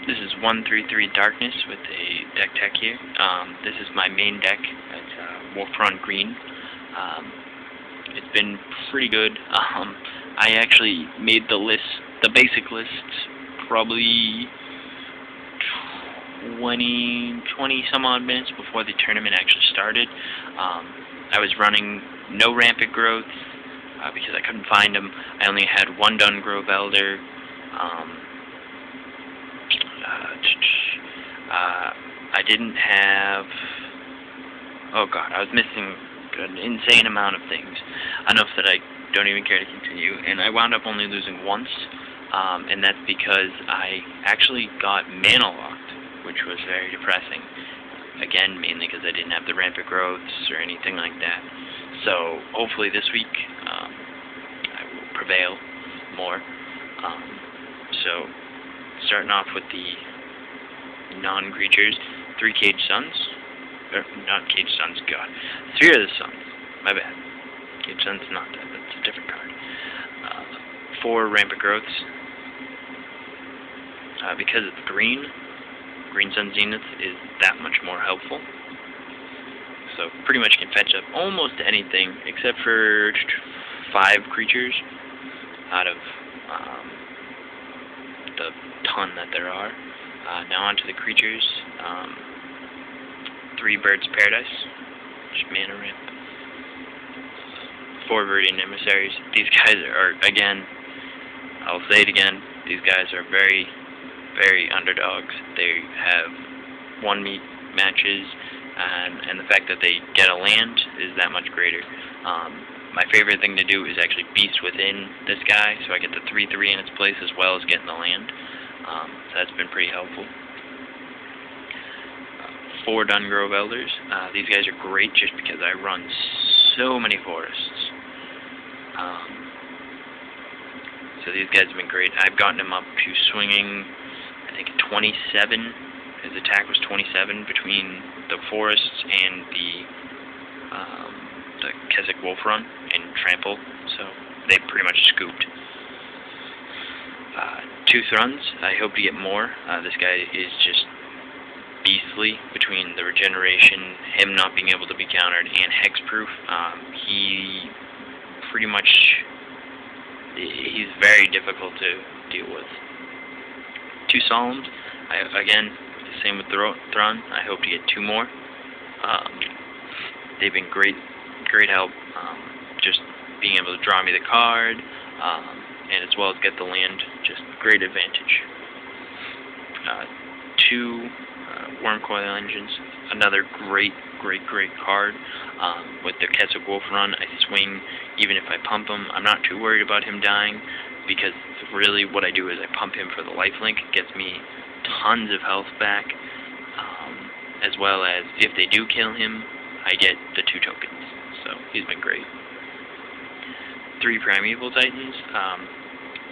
This is 133 Darkness with a Decktech here. This is my main deck. It's Wolfron Green. It's been pretty good. I actually made the basic list, probably 20 some odd minutes before the tournament actually started. I was running no rampant growth because I couldn't find them. I only had one Dungrove Elder. I didn't have... Oh god, I was missing an insane amount of things. Enough that I don't even care to continue. And I wound up only losing once. And that's because I actually got mana locked, which was very depressing. Again, mainly because I didn't have the rampant growths or anything like that. So, hopefully this week, I will prevail more. So, starting off with the non-creatures, 3 Cage Suns. Or, not Cage Suns, god. Sphere of the Sun. My bad. Cage Suns, not that. That's a different card. 4 Rampant Growths. Because it's green, Green Sun Zenith is that much more helpful. So pretty much can fetch up almost anything except for 5 creatures out of the ton that there are. Now onto the creatures. 3 Birds Paradise, just mana ramp. 4 Viridian Emissaries. These guys are, again, I'll say it again, these guys are very, very underdogs. They have 1 meat matches, and the fact that they get a land is that much greater. My favorite thing to do is actually Beast Within this guy, so I get the 3/3 in its place as well as getting the land. So that's been pretty helpful. 4 Dungrove Elders. These guys are great just because I run so many forests. So these guys have been great. I've gotten him up to swinging, I think, 27. His attack was 27 between the forests and the Keswick Wolf Run and Trample. So they pretty much scooped. 2 Thruns. I hope to get more. This guy is just beastly between the regeneration, him not being able to be countered, and hexproof. He pretty much, he's very difficult to deal with. 2 Solemns. Again, same with Thrun. I hope to get 2 more. They've been great help. Just being able to draw me the card, and as well as get the land. Just great advantage. 2 Wormcoil Engines, another great card. With the Keswick Wolf Run, I swing, even if I pump him, I'm not too worried about him dying, because really what I do is I pump him for the lifelink. It gets me tons of health back, as well as if they do kill him, I get the 2 tokens, so he's been great. 3 Primeval Titans.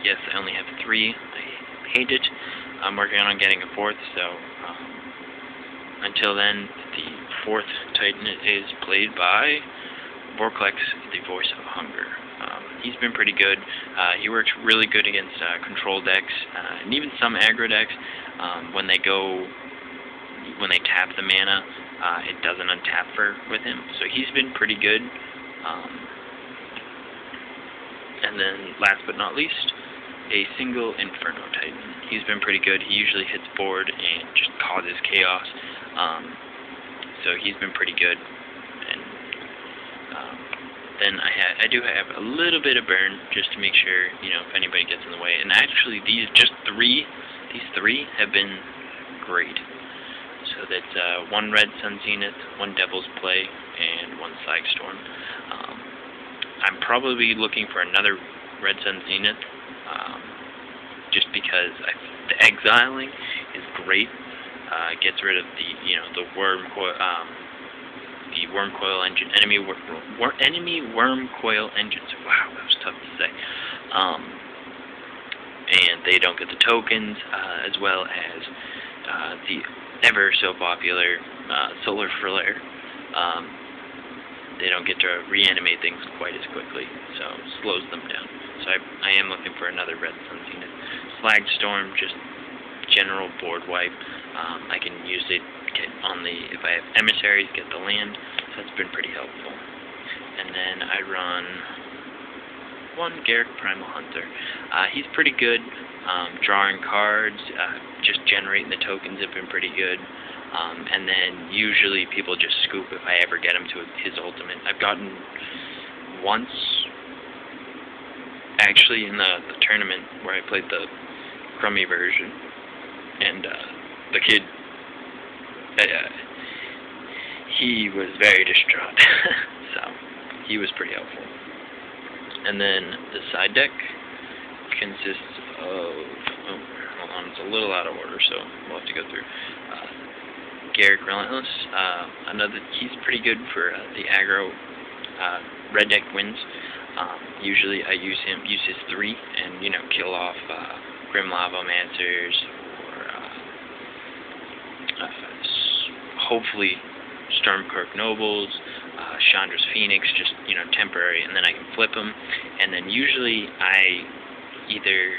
Yes, I only have 3. I hate it. I'm working on getting a 4th, so until then, the 4th Titan is played by Vorklex, the Voice of Hunger. He's been pretty good. He works really good against control decks, and even some aggro decks. When they tap the mana, it doesn't untap with him, so he's been pretty good. And then, last but not least, a single Inferno Titan. He's been pretty good. He usually hits board and just causes chaos. So he's been pretty good. And then I do have a little bit of burn just to make sure, if anybody gets in the way. And actually, these 3 have been great. So that's 1 Red Sun Zenith, 1 Devil's Play, and 1 Slagstorm. I'm probably looking for another Red Sun Zenith, just because the exiling is great. Gets rid of the Wormcoil engine, enemy Wormcoil engines. Wow, that was tough to say. And they don't get the tokens, as well as the ever so popular Solar Flare. They don't get to reanimate things quite as quickly, so it slows them down. So I am looking for another Red Sun Zenith. Slagstorm, just general board wipe. I can use it on the, if I have emissaries, get the land, so that's been pretty helpful. And then I run one Garrick Primal Hunter. He's pretty good, drawing cards, just generating the tokens have been pretty good. And then usually people just scoop if I ever get him to his ultimate. I've gotten once, actually, in the tournament where I played the crummy version, and the kid, he was very distraught, so he was pretty helpful. And then the side deck consists of, hold on, it's a little out of order, so we'll have to go through. Garrick Relentless, he's pretty good for the aggro. Red deck wins. Usually I use his 3, and kill off Grim Lavomancers, or hopefully Stormkirk Nobles, Chandra's Phoenix, just temporary, and then I can flip him. And then usually I either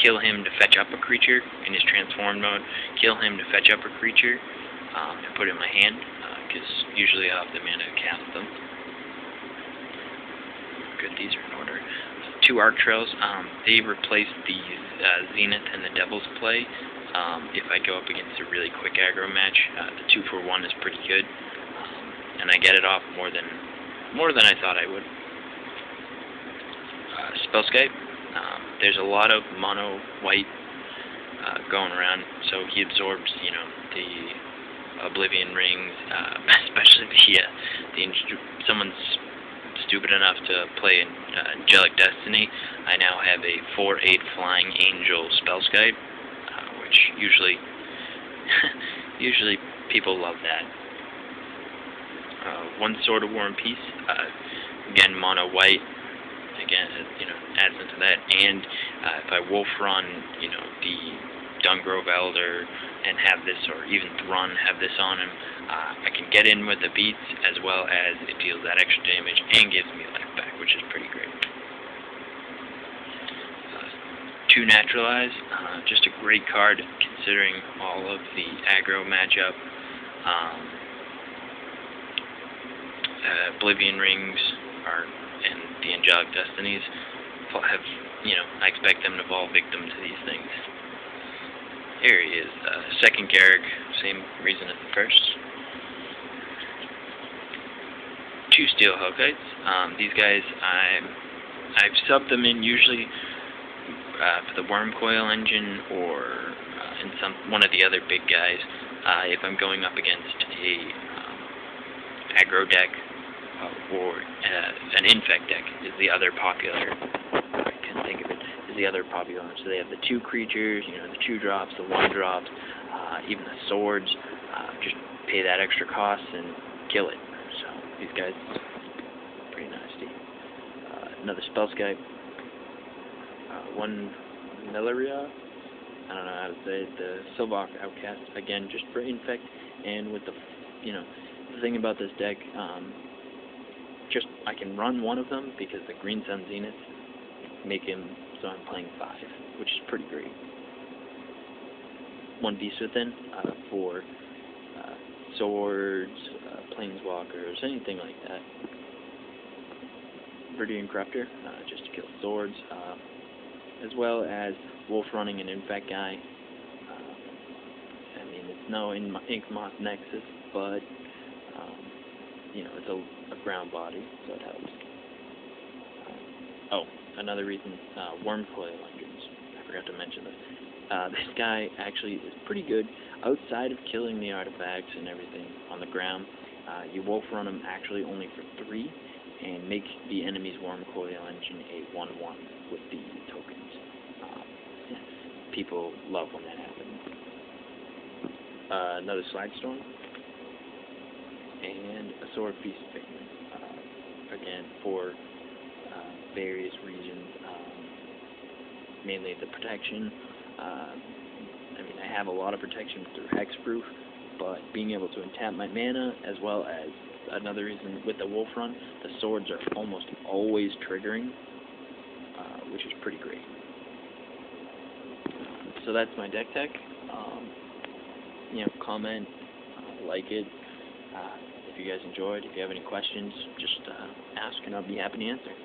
kill him to fetch up a creature in his transformed mode, kill him to fetch up a creature, and put it in my hand, because usually I'll have the mana to cast them. Good, these are in order. 2 Arc Trails, they replaced the Zenith and the Devil's Play. If I go up against a really quick aggro match, the 2-for-1 is pretty good, and I get it off more than I thought I would. Spellscape, there's a lot of mono white going around, so he absorbs, the Oblivion Rings, especially someone's stupid enough to play Angelic Destiny. I now have a 4/8 Flying Angel Spellscape, which usually people love that. 1 Sword of War and Peace, again mono white. Again, adds into that, and if I wolf run, the Dungrove Elder and have this, or even Thrun, have this on him, I can get in with the beats, as well as it deals that extra damage and gives me life back, which is pretty great. 2 Naturalize, just a great card considering all of the aggro matchup. Oblivion Rings and the Angelic Destinies have, I expect them to fall victim to these things. Here he is, second Garrick, same reason as the first. 2 Steel Hellkites. These guys, I've subbed them in usually for the Wormcoil engine, or in one of the other big guys. If I'm going up against a aggro deck, or an infect deck is the other popular. I couldn't think of it. Is the other popular one. So they have the 2 creatures, the 2 drops, the 1 drops, even the swords. Just pay that extra cost and kill it. So these guys, pretty nasty. Another Spellscape. 1 Milleria. I don't know how to say it. The Sylvok Outcast, again, just for infect, and with the, the thing about this deck, I can run one of them because the Green Sun Zenith make him so I'm playing 5, which is pretty great. 1 Beast Within for swords, planeswalkers, anything like that. Verdian Corruptor, just to kill swords, as well as wolf running an infect guy. It's no Inkmoth Nexus, but it's a ground body, so it helps. Another reason, Wormcoil engines. I forgot to mention this. This guy actually is pretty good outside of killing the artifacts and everything on the ground. You wolf run him actually only for 3, and make the enemy's Wormcoil engine a 1/1 with the tokens. People love when that happens. Another Slagstorm, and a Sword Feast Figment. Again, for various reasons, mainly the protection. I have a lot of protection through Hexproof, but being able to untap my mana, as well as another reason with the Wolf Run, the swords are almost always triggering, which is pretty great. so that's my Decktech. Comment, like it. If you guys enjoyed, if you have any questions, just ask and I'll be happy to answer.